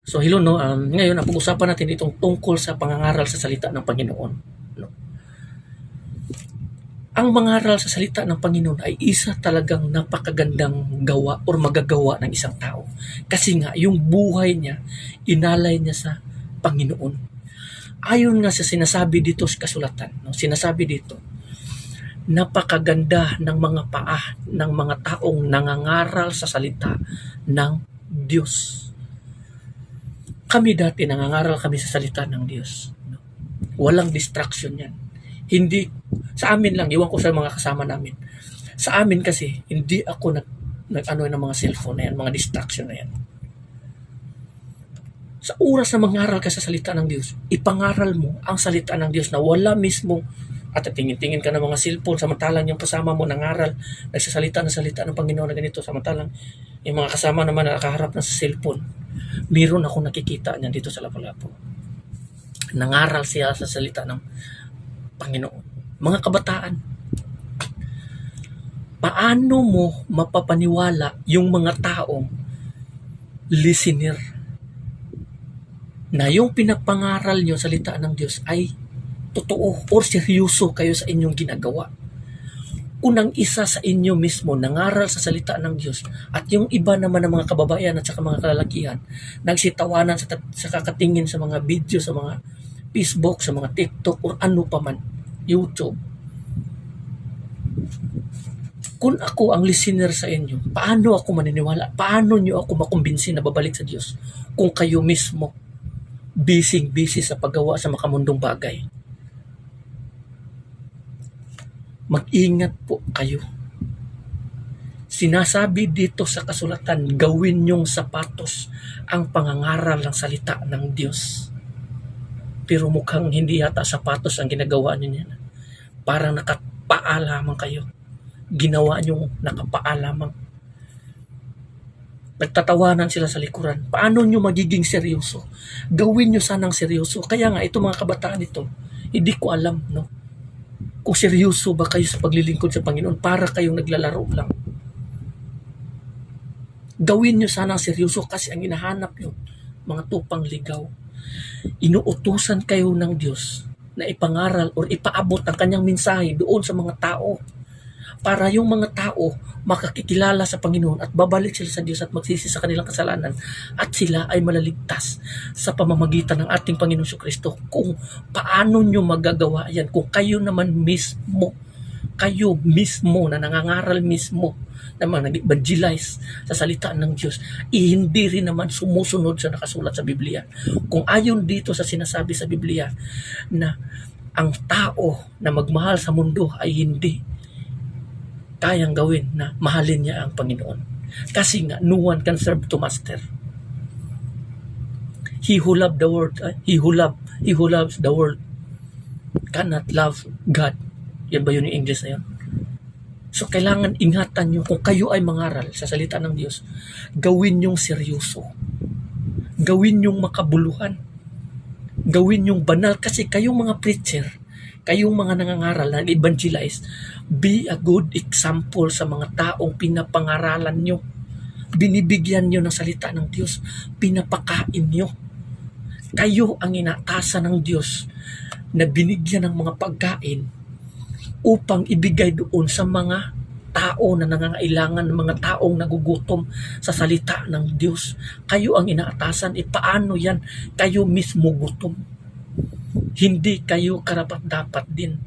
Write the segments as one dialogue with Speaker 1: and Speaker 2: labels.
Speaker 1: So hello no, ngayon ang pag-usapan natin itong tungkol sa pangangaral sa salita ng Panginoon. No? Ang mangaral sa salita ng Panginoon ay isa talagang napakagandang gawa or magagawa ng isang tao. Kasi nga, yung buhay niya, inalay niya sa Panginoon. Ayon nga sa sinasabi dito sa kasulatan, no? Sinasabi dito, napakaganda ng mga paa ng mga taong nangangaral sa salita ng Diyos. Kami dati nangangaral kami sa salita ng Diyos. No? Walang distraction yan. Hindi, sa amin lang, iwan ko sa mga kasama namin. Sa amin kasi, hindi ako nag-ano ng mga cellphone na yan, mga distraction na yan. Sa oras na mangaral ka sa salita ng Diyos, ipangaral mo ang salita ng Diyos na wala mismo at tingin-tingin ka ng mga cellphone samantalang yung kasama mo nangaral, nagsasalita ng salita ng Panginoon na ganito samantalang yung mga kasama naman na nakaharap na sa cellphone. Meron ako nakikita niyan dito sa Lapu-Lapu. Nangaral siya sa salita ng Panginoon. Mga kabataan, paano mo mapapaniwala yung mga taong listener na yung pinapangaral nyo salita ng Diyos ay totoo or seryoso kayo sa inyong ginagawa? Unang isa sa inyo mismo nangaral sa salita ng Diyos at yung iba naman ng mga kababayan at saka mga kalalakihan nagsitawanan sa kakatingin sa mga video, sa mga Facebook, sa mga TikTok or ano pa man, YouTube. Kung ako ang listener sa inyo, paano ako maniniwala? Paano nyo ako makumbinsi na babalik sa Diyos kung kayo mismo busy sa paggawa sa makamundong bagay? Mag-ingat po kayo. Sinasabi dito sa kasulatan, gawin nyong sapatos ang pangangaral ng salita ng Diyos. Pero mukhang hindi yata sapatos ang ginagawa nyo niyan. Parang nakapaa lamang kayo. Ginawa nyo nakapaa lamang. Nagtatawanan sila sa likuran. Paano nyo magiging seryoso? Gawin nyo sanang seryoso. Kaya nga, ito mga kabataan ito, hindi ko alam, no? Kung seryoso ba kayo sa paglilingkod sa Panginoon para kayong naglalaro lang. Gawin nyo sanang seryoso kasi ang hinahanap nyo, mga tupang ligaw. Inuutusan kayo ng Diyos na ipangaral o ipaabot ang kanyang mensahe doon sa mga tao para yung mga tao makakikilala sa Panginoon at babalik sila sa Diyos at magsisi sa kanilang kasalanan at sila ay malaligtas sa pamamagitan ng ating Panginoon Kristo. Kung paano nyo magagawa yan, kung kayo naman mismo, kayo mismo na nangangaral mismo naman nag-evangelize sa salita ng Diyos, hindi rin naman sumusunod sa nakasulat sa Biblia. Kung ayon dito sa sinasabi sa Biblia na ang tao na magmahal sa mundo ay hindi kayang gawin na mahalin niya ang Panginoon. Kasi nga, no one can serve two master. He who loves the world cannot love God. Yan ba yun yung English na yun? So, kailangan ingatan nyo kung kayo ay mangaral sa salita ng Diyos, gawin nyong seryoso. Gawin nyong makabuluhan. Gawin nyong banal kasi kayong mga preacher, kayong mga nangangaral, nag-evangelize, be a good example sa mga taong pinapangaralan nyo. Binibigyan nyo ng salita ng Diyos, pinapakain nyo. Kayo ang inatasan ng Diyos na binigyan ng mga pagkain upang ibigay doon sa mga tao na nangangailangan, mga taong nagugutom sa salita ng Diyos. Kayo ang inaatasan. Paano yan? Kayo mismo gutom. Hindi kayo karapat-dapat din.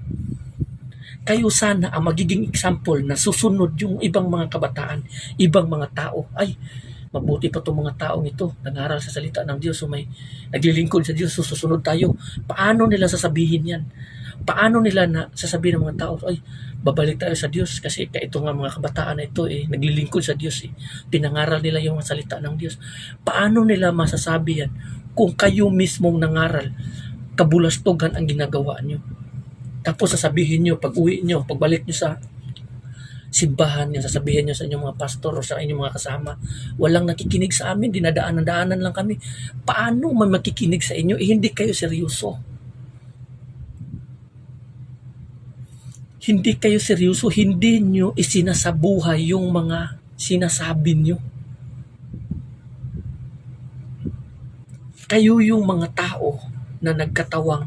Speaker 1: Kayo sana ang magiging example na susunod yung ibang mga kabataan, ibang mga tao. Ay, mabuti pa itong mga taong ito, nangaral sa salita ng Diyos, so may naglilingkod sa Diyos, so susunod tayo. Paano nila sasabihin yan? Paano nila na sasabihin ng mga tao, ay, babalik tayo sa Diyos kasi ito nga mga kabataan na ito, naglilingkod sa Diyos, pinangaral nila yung salita ng Diyos. Paano nila masasabi yan kung kayo mismong nangaral, kabulastugan ang ginagawa nyo? Tapos sasabihin nyo, pag uwi nyo, pagbalik nyo sa simbahan nyo, sasabihin nyo sa inyong mga pastor o sa inyong mga kasama, walang nakikinig sa amin, dinadaanan-daanan lang kami. Paano man makikinig sa inyo? Hindi kayo seryoso. Hindi kayo seryoso, hindi nyo isinasabuhay yung mga sinasabi nyo. Kayo yung mga tao na nagkakatawang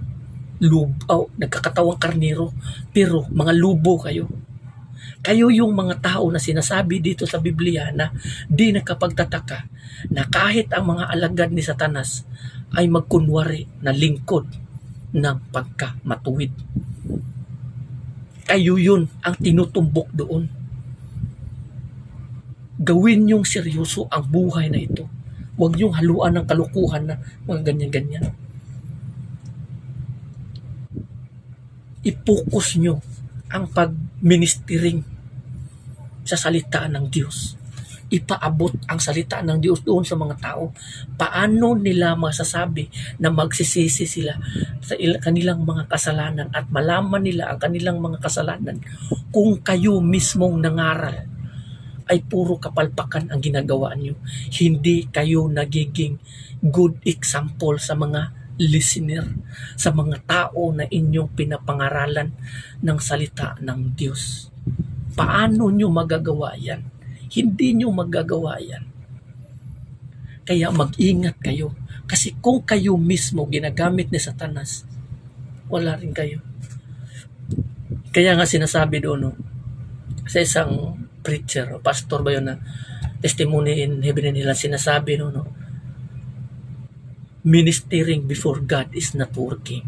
Speaker 1: karnero, pero mga lubo kayo. Kayo yung mga tao na sinasabi dito sa Biblia na di nakapagtataka na kahit ang mga alagad ni Satanas ay magkunwari na lingkod ng pagkamatuwid. Kayo yun ang tinutumbok doon. Gawin yung seryoso ang buhay na ito. Huwag niyong haluan ng kalukuhan na mga ganyan-ganyan. I-focus nyo ang pag-ministering sa salita ng Diyos. Ipaabot ang salita ng Diyos doon sa mga tao. Paano nila masasabi na magsisisi sila sa kanilang mga kasalanan at malaman nila ang kanilang mga kasalanan kung kayo mismong nangaral ay puro kapalpakan ang ginagawa nyo. Hindi kayo nagiging good example sa mga listener, sa mga tao na inyong pinapangaralan ng salita ng Diyos. Paano nyo magagawa yan? Hindi nyo magagawa yan. Kaya mag-ingat kayo. Kasi kung kayo mismo ginagamit ni Satanas, wala rin kayo. Kaya nga sinasabi doon, no, sa isang preacher, pastor ba yun na testimony in heaven and hell, sinasabi no, ministering before God is not working.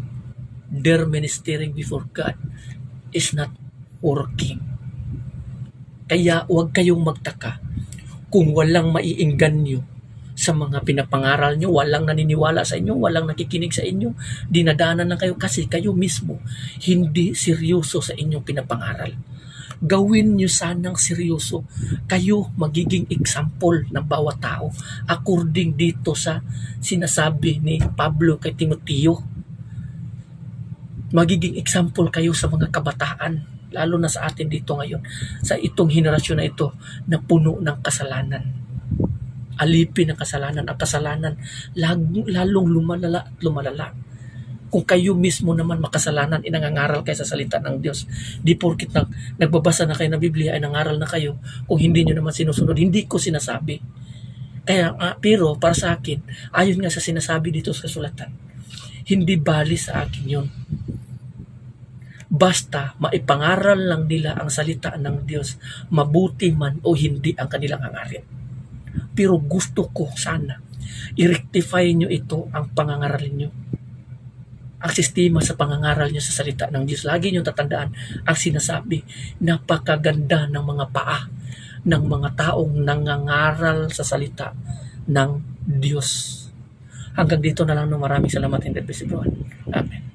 Speaker 1: Their ministering before God is not working. Kaya huwag kayong magtaka kung walang maiingganyo sa mga pinapangaral nyo, walang naniniwala sa inyo, walang nakikinig sa inyo, dinadanan lang kayo kasi kayo mismo hindi seryoso sa inyong pinapangaral. Gawin nyo sanang seryoso. Kayo magiging example ng bawat tao according dito sa sinasabi ni Pablo kay Timoteo. Magiging example kayo sa mga kabataan, lalo na sa atin dito ngayon, sa itong henerasyon na ito na puno ng kasalanan. Alipin ng kasalanan. Ang kasalanan lalong lumalala at lumalala. Kung kayo mismo naman makasalanan, inangangaral kayo sa salita ng Diyos. Di porkit nagbabasa na kayo ng Biblia ay nangaral na kayo. Kung hindi nyo naman sinusunod, hindi ko sinasabi. Kaya, pero para sa akin, ayon nga sa sinasabi dito sa sulatan, hindi bali sa akin yun. Basta maipangaral lang nila ang salita ng Diyos, mabuti man o hindi ang kanilang hangarin. Pero gusto ko sana, i-rectify nyo ito ang pangangaralin nyo. Ang sistema sa pangangaral nyo sa salita ng Diyos. Lagi nyo tatandaan ang sinasabi, napakaganda ng mga paa ng mga taong nangangaral sa salita ng Diyos. Hanggang dito na lang, maraming salamat and bless everyone. Amen.